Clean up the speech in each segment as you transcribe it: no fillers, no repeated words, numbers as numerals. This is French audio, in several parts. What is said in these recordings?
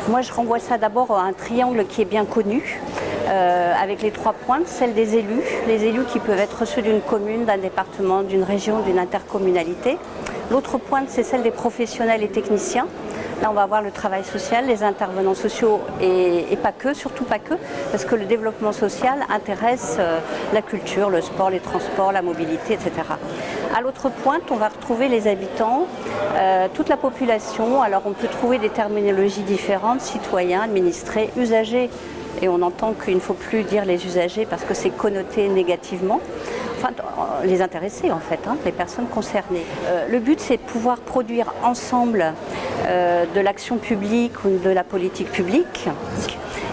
Moi, je renvoie ça d'abord à un triangle qui est bien connu, avec les 3 pointes, celle des élus, les élus qui peuvent être ceux d'une commune, d'un département, d'une région, d'une intercommunalité. L'autre pointe, c'est celle des professionnels et techniciens. Là, on va avoir le travail social, les intervenants sociaux et pas que, surtout pas que, parce que le développement social intéresse la culture, le sport, les transports, la mobilité, etc. À l'autre pointe, on va retrouver les habitants, toute la population. Alors, on peut trouver des terminologies différentes, citoyens, administrés, usagers. Et on entend qu'il ne faut plus dire les usagers parce que c'est connoté négativement. Enfin, les intéressés en fait, les personnes concernées. Le but, c'est de pouvoir produire ensemble de l'action publique ou de la politique publique.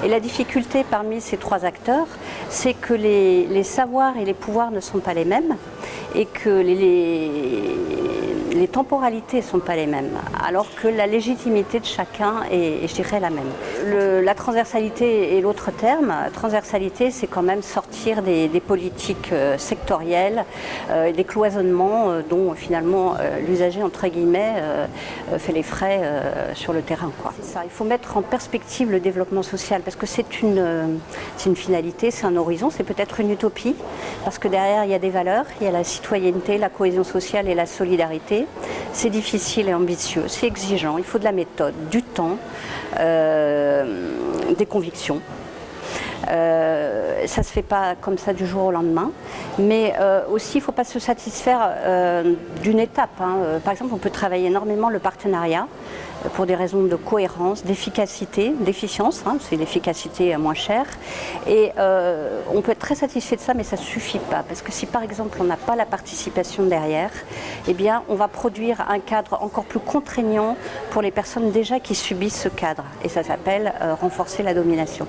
Et la difficulté parmi ces 3 acteurs, c'est que les savoirs et les pouvoirs ne sont pas les mêmes et que les temporalités ne sont pas les mêmes, alors que la légitimité de chacun est, je dirais, la même. La transversalité est l'autre terme. Transversalité, c'est quand même sortir des politiques sectorielles, des cloisonnements dont finalement l'usager, entre guillemets, fait les frais sur le terrain, quoi. C'est ça. Il faut mettre en perspective le développement social, parce que c'est une finalité, c'est un horizon, c'est peut-être une utopie, parce que derrière, il y a des valeurs, il y a la citoyenneté, la cohésion sociale et la solidarité. C'est difficile et ambitieux, c'est exigeant, il faut de la méthode, du temps, des convictions. Ça ne se fait pas comme ça du jour au lendemain, mais aussi il ne faut pas se satisfaire d'une étape. Par exemple, on peut travailler énormément le partenariat pour des raisons de cohérence, d'efficacité, d'efficience, c'est l'efficacité moins chère. Et on peut être très satisfait de ça, mais ça ne suffit pas. Parce que si par exemple on n'a pas la participation derrière, eh bien on va produire un cadre encore plus contraignant pour les personnes déjà qui subissent ce cadre. Et ça s'appelle renforcer la domination.